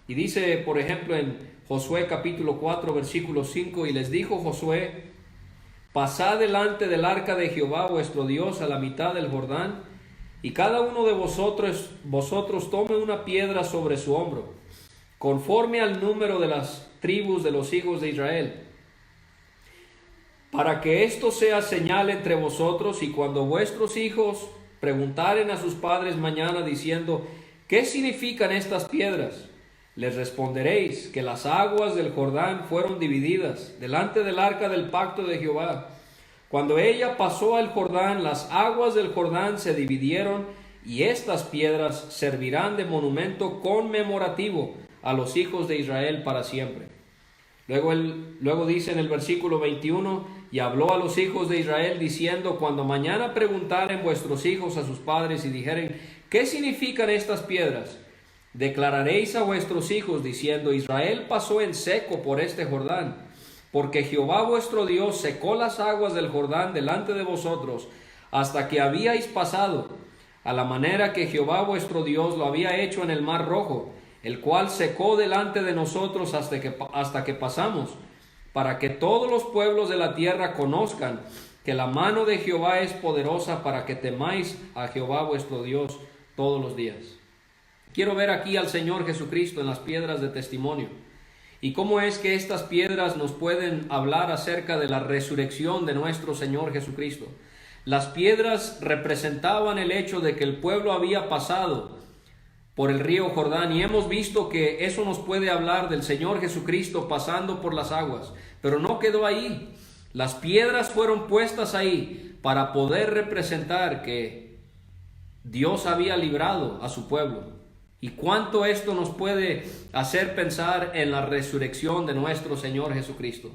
Y dice, por ejemplo, en Josué capítulo 4, versículo 5, y les dijo Josué: pasad delante del arca de Jehová vuestro Dios a la mitad del Jordán, y cada uno de vosotros tome una piedra sobre su hombro, conforme al número de las tribus de los hijos de Israel, para que esto sea señal entre vosotros, y cuando vuestros hijos preguntaren a sus padres mañana diciendo: ¿qué significan estas piedras?, les responderéis que las aguas del Jordán fueron divididas delante del arca del pacto de Jehová. Cuando ella pasó al Jordán, las aguas del Jordán se dividieron, y estas piedras servirán de monumento conmemorativo a los hijos de Israel para siempre. Luego dice en el versículo 21: y habló a los hijos de Israel diciendo: cuando mañana preguntaren vuestros hijos a sus padres y dijeren: ¿qué significan estas piedras?, declararéis a vuestros hijos diciendo: Israel pasó en seco por este Jordán, porque Jehová vuestro Dios secó las aguas del Jordán delante de vosotros hasta que habíais pasado, a la manera que Jehová vuestro Dios lo había hecho en el mar Rojo, el cual secó delante de nosotros hasta que pasamos, para que todos los pueblos de la tierra conozcan que la mano de Jehová es poderosa, para que temáis a Jehová vuestro Dios todos los días. Quiero ver aquí al Señor Jesucristo en las piedras de testimonio, y cómo es que estas piedras nos pueden hablar acerca de la resurrección de nuestro Señor Jesucristo. Las piedras representaban el hecho de que el pueblo había pasado por el río Jordán, y hemos visto que eso nos puede hablar del Señor Jesucristo pasando por las aguas. Pero no quedó ahí. Las piedras fueron puestas ahí para poder representar que Dios había librado a su pueblo. Y cuánto esto nos puede hacer pensar en la resurrección de nuestro Señor Jesucristo.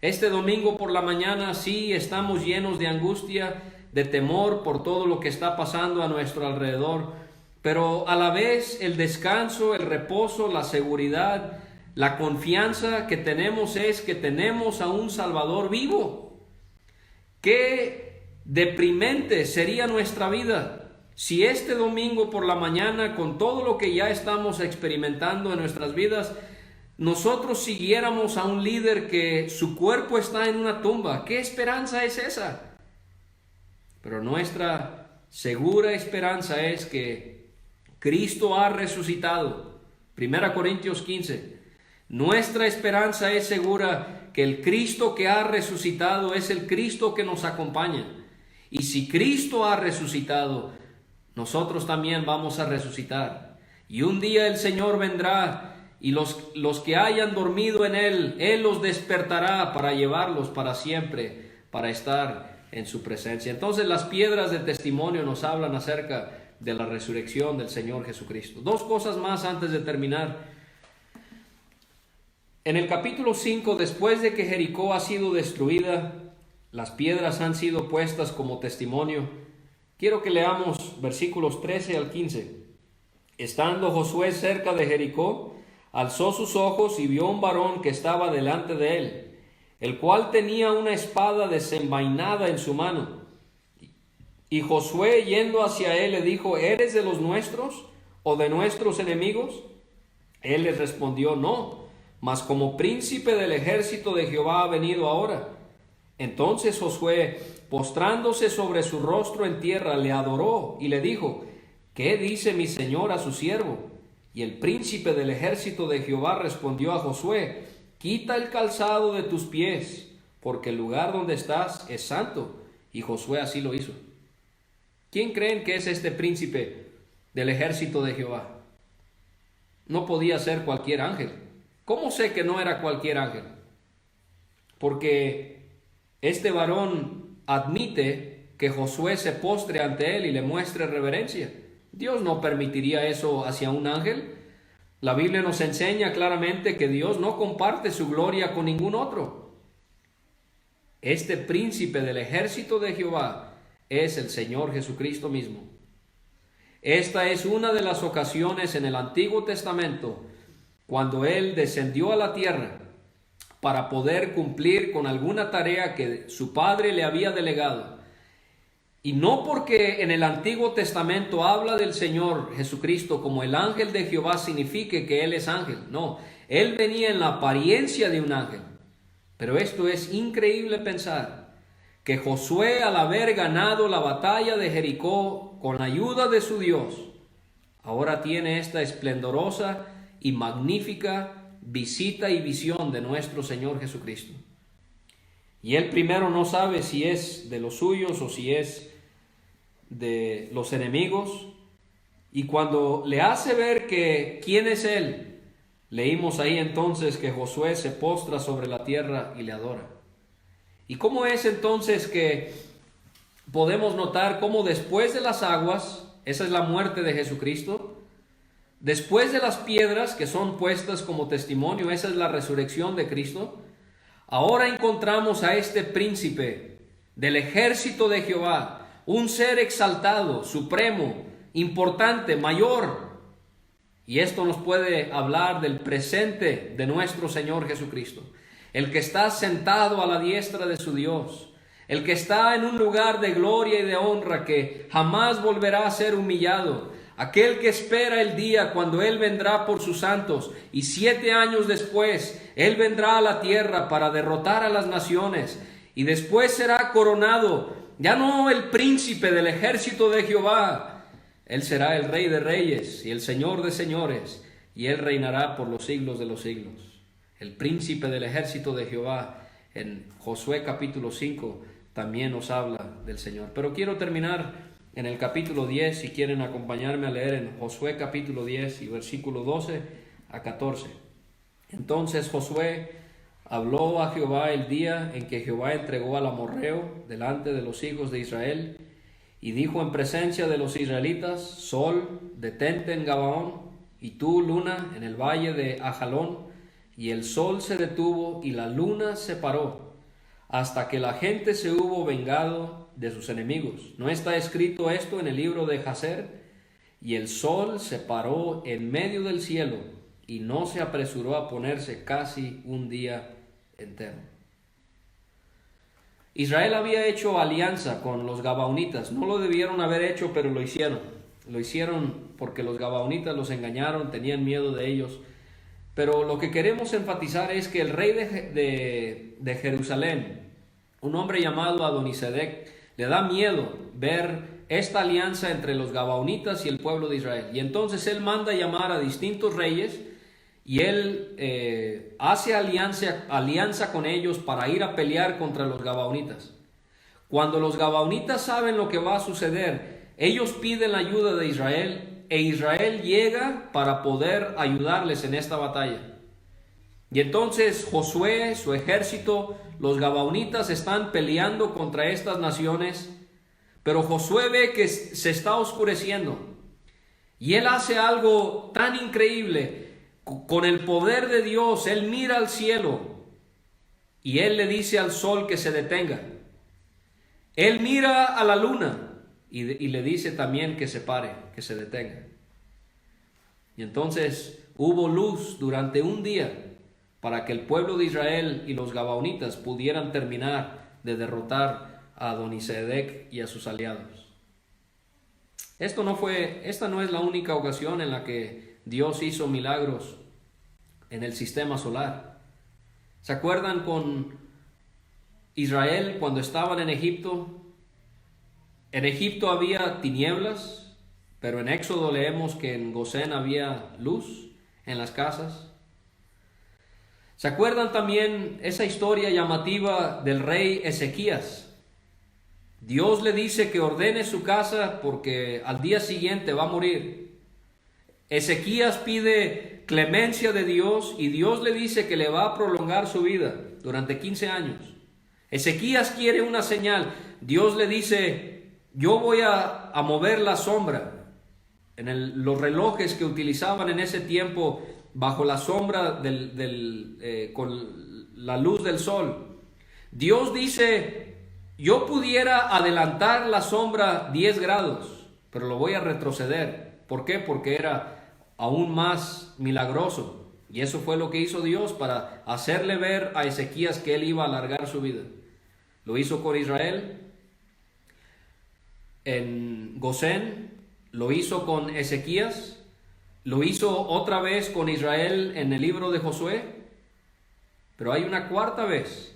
Este domingo por la mañana sí estamos llenos de angustia, de temor por todo lo que está pasando a nuestro alrededor, pero a la vez el descanso, el reposo, la seguridad, la confianza que tenemos es que tenemos a un Salvador vivo. Qué deprimente sería nuestra vida si este domingo por la mañana, con todo lo que ya estamos experimentando en nuestras vidas, nosotros siguiéramos a un líder que su cuerpo está en una tumba. ¿Qué esperanza es esa? Pero nuestra segura esperanza es que Cristo ha resucitado. 1 Corintios 15. Nuestra esperanza es segura que el Cristo que ha resucitado es el Cristo que nos acompaña. Y si Cristo ha resucitado, nosotros también vamos a resucitar. Y un día el Señor vendrá, y los que hayan dormido en Él los despertará para llevarlos para siempre, para estar en su presencia. Entonces las piedras de testimonio nos hablan acerca de la resurrección del Señor Jesucristo. Dos cosas más antes de terminar. En el capítulo 5, después de que Jericó ha sido destruida, las piedras han sido puestas como testimonio. Quiero que leamos versículos 13 al 15. Estando Josué cerca de Jericó, alzó sus ojos y vio un varón que estaba delante de él, el cual tenía una espada desenvainada en su mano. Y Josué, yendo hacia él, le dijo: ¿eres de los nuestros o de nuestros enemigos? Él les respondió: no, mas como príncipe del ejército de Jehová ha venido ahora. Entonces Josué, postrándose sobre su rostro en tierra, le adoró y le dijo: ¿qué dice mi señor a su siervo? Y el príncipe del ejército de Jehová respondió a Josué: quita el calzado de tus pies, porque el lugar donde estás es santo. Y Josué así lo hizo. ¿Quién creen que es este príncipe del ejército de Jehová? No podía ser cualquier ángel. ¿Cómo sé que no era cualquier ángel? Porque este varón admite que Josué se postre ante él y le muestre reverencia. Dios no permitiría eso hacia un ángel. La Biblia nos enseña claramente que Dios no comparte su gloria con ningún otro. Este príncipe del ejército de Jehová es el Señor Jesucristo mismo. Esta es una de las ocasiones en el Antiguo Testamento cuando Él descendió a la tierra para poder cumplir con alguna tarea que su Padre le había delegado. Y no porque en el Antiguo Testamento habla del Señor Jesucristo como el ángel de Jehová signifique que Él es ángel. No, Él venía en la apariencia de un ángel. Pero esto es increíble pensar, que Josué, al haber ganado la batalla de Jericó con la ayuda de su Dios, ahora tiene esta esplendorosa y magnífica visita y visión de nuestro Señor Jesucristo. Y él primero no sabe si es de los suyos o si es de los enemigos. Y cuando le hace ver que quién es él, leímos ahí entonces que Josué se postra sobre la tierra y le adora. ¿Y cómo es entonces que podemos notar cómo después de las aguas, esa es la muerte de Jesucristo, después de las piedras que son puestas como testimonio, esa es la resurrección de Cristo, ahora encontramos a este príncipe del ejército de Jehová, un ser exaltado, supremo, importante, mayor. Y esto nos puede hablar del presente de nuestro Señor Jesucristo, el que está sentado a la diestra de su Dios, el que está en un lugar de gloria y de honra que jamás volverá a ser humillado, aquel que espera el día cuando Él vendrá por sus santos y 7 años después Él vendrá a la tierra para derrotar a las naciones y después será coronado, ya no el príncipe del ejército de Jehová, Él será el Rey de reyes y el Señor de señores, y Él reinará por los siglos de los siglos. El príncipe del ejército de Jehová, en Josué capítulo 5, también nos habla del Señor. Pero quiero terminar en el capítulo 10, si quieren acompañarme a leer en Josué capítulo 10 y versículo 12 a 14. Entonces Josué habló a Jehová el día en que Jehová entregó al amorreo delante de los hijos de Israel, y dijo en presencia de los israelitas: Sol, detente en Gabaón, y tú, luna, en el valle de Ajalón. Y el sol se detuvo y la luna se paró, hasta que la gente se hubo vengado de sus enemigos. ¿No está escrito esto en el libro de Jaser? Y el sol se paró en medio del cielo, y no se apresuró a ponerse casi un día entero. Israel había hecho alianza con los gabaonitas. No lo debieron haber hecho, pero lo hicieron. Lo hicieron porque los gabaonitas los engañaron, tenían miedo de ellos. Pero lo que queremos enfatizar es que el rey de Jerusalén, un hombre llamado Adonisedec, le da miedo ver esta alianza entre los gabaonitas y el pueblo de Israel. Y entonces él manda llamar a distintos reyes y él hace alianza con ellos para ir a pelear contra los gabaonitas. Cuando los gabaonitas saben lo que va a suceder, ellos piden la ayuda de Israel, e Israel llega para poder ayudarles en esta batalla. Y entonces Josué, su ejército, los gabaonitas están peleando contra estas naciones, pero Josué ve que se está oscureciendo y él hace algo tan increíble. Con el poder de Dios, él mira al cielo y él le dice al sol que se detenga. Él mira a la luna y le dice también que se pare, que se detenga. Y entonces hubo luz durante un día para que el pueblo de Israel y los gabaonitas pudieran terminar de derrotar a Adonisedec y a sus aliados. Esta no es la única ocasión en la que Dios hizo milagros en el sistema solar. ¿Se acuerdan con Israel cuando estaban en Egipto? En Egipto había tinieblas, pero en Éxodo leemos que en Gosén había luz en las casas. ¿Se acuerdan también esa historia llamativa del rey Ezequías? Dios le dice que ordene su casa porque al día siguiente va a morir. Ezequías pide clemencia de Dios y Dios le dice que le va a prolongar su vida durante 15 años. Ezequías quiere una señal. Dios le dice, yo voy a mover la sombra. Los relojes que utilizaban en ese tiempo bajo la sombra con la luz del sol. Dios dice, yo pudiera adelantar la sombra 10 grados, pero lo voy a retroceder. ¿Por qué? Porque era aún más milagroso. Y eso fue lo que hizo Dios para hacerle ver a Ezequías que él iba a alargar su vida. Lo hizo con Israel en Gosén, lo hizo con Ezequías, lo hizo otra vez con Israel en el libro de Josué, pero hay una cuarta vez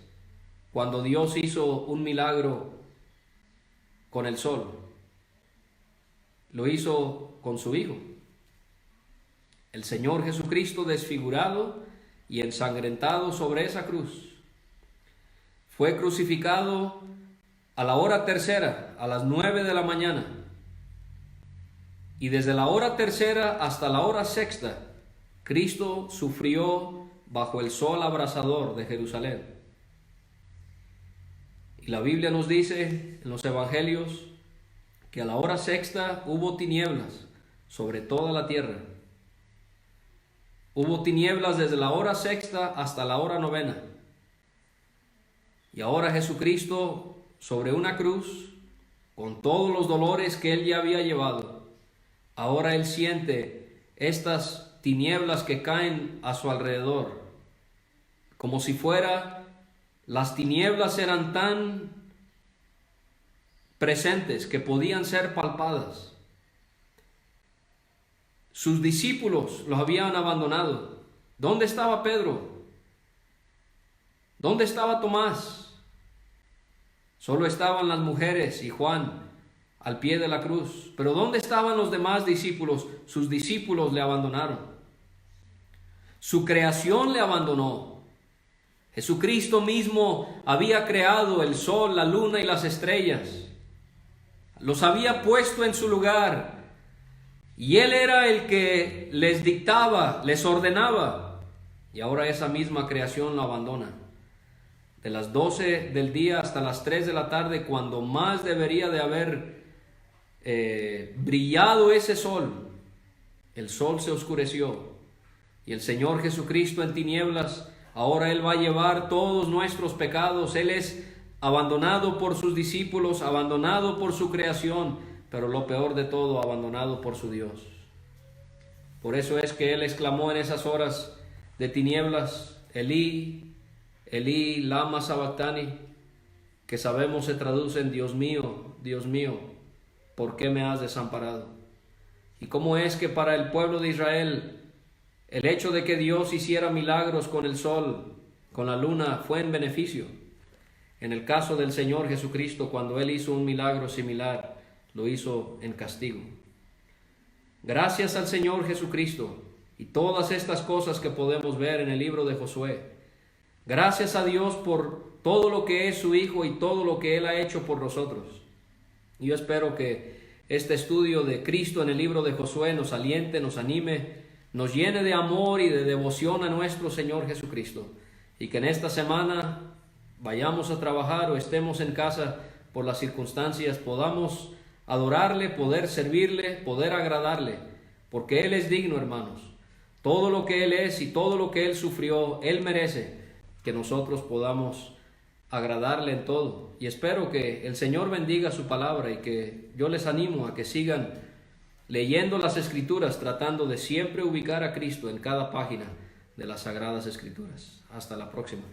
cuando Dios hizo un milagro con el sol. Lo hizo con su Hijo, el Señor Jesucristo desfigurado y ensangrentado sobre esa cruz. Fue crucificado a la hora tercera, a las 9 de la mañana. Y desde la hora tercera hasta la hora sexta, Cristo sufrió bajo el sol abrasador de Jerusalén. Y la Biblia nos dice en los evangelios que a la hora sexta hubo tinieblas sobre toda la tierra. Hubo tinieblas desde la hora sexta hasta la hora novena. Y ahora Jesucristo sobre una cruz, con todos los dolores que Él ya había llevado, ahora Él siente estas tinieblas que caen a su alrededor, como si las tinieblas eran tan presentes que podían ser palpadas. Sus discípulos los habían abandonado. ¿Dónde estaba Pedro? ¿Dónde estaba Tomás? Solo estaban las mujeres y Juan al pie de la cruz. Pero ¿dónde estaban los demás discípulos? Sus discípulos le abandonaron. Su creación le abandonó. Jesucristo mismo había creado el sol, la luna y las estrellas. Los había puesto en su lugar. Y Él era el que les dictaba, les ordenaba. Y ahora esa misma creación lo abandona. De las 12 del día hasta las 3 de la tarde, cuando más debería de haber brillado ese sol, el sol se oscureció. Y el Señor Jesucristo en tinieblas, ahora Él va a llevar todos nuestros pecados. Él es abandonado por sus discípulos, abandonado por su creación, pero lo peor de todo, abandonado por su Dios. Por eso es que Él exclamó en esas horas de tinieblas, Elí, Elí, lama sabactani, que sabemos se traduce en Dios mío, ¿por qué me has desamparado? Y cómo es que para el pueblo de Israel, el hecho de que Dios hiciera milagros con el sol, con la luna, fue en beneficio. En el caso del Señor Jesucristo, cuando Él hizo un milagro similar, lo hizo en castigo. Gracias al Señor Jesucristo y todas estas cosas que podemos ver en el libro de Josué. Gracias a Dios por todo lo que es su Hijo y todo lo que Él ha hecho por nosotros. Yo espero que este estudio de Cristo en el libro de Josué nos aliente, nos anime, nos llene de amor y de devoción a nuestro Señor Jesucristo. Y que en esta semana vayamos a trabajar o estemos en casa por las circunstancias, podamos adorarle, poder servirle, poder agradarle, porque Él es digno, hermanos. Todo lo que Él es y todo lo que Él sufrió, Él merece que nosotros podamos agradarle en todo. Y espero que el Señor bendiga su palabra y que yo les animo a que sigan leyendo las Escrituras, tratando de siempre ubicar a Cristo en cada página de las Sagradas Escrituras. Hasta la próxima.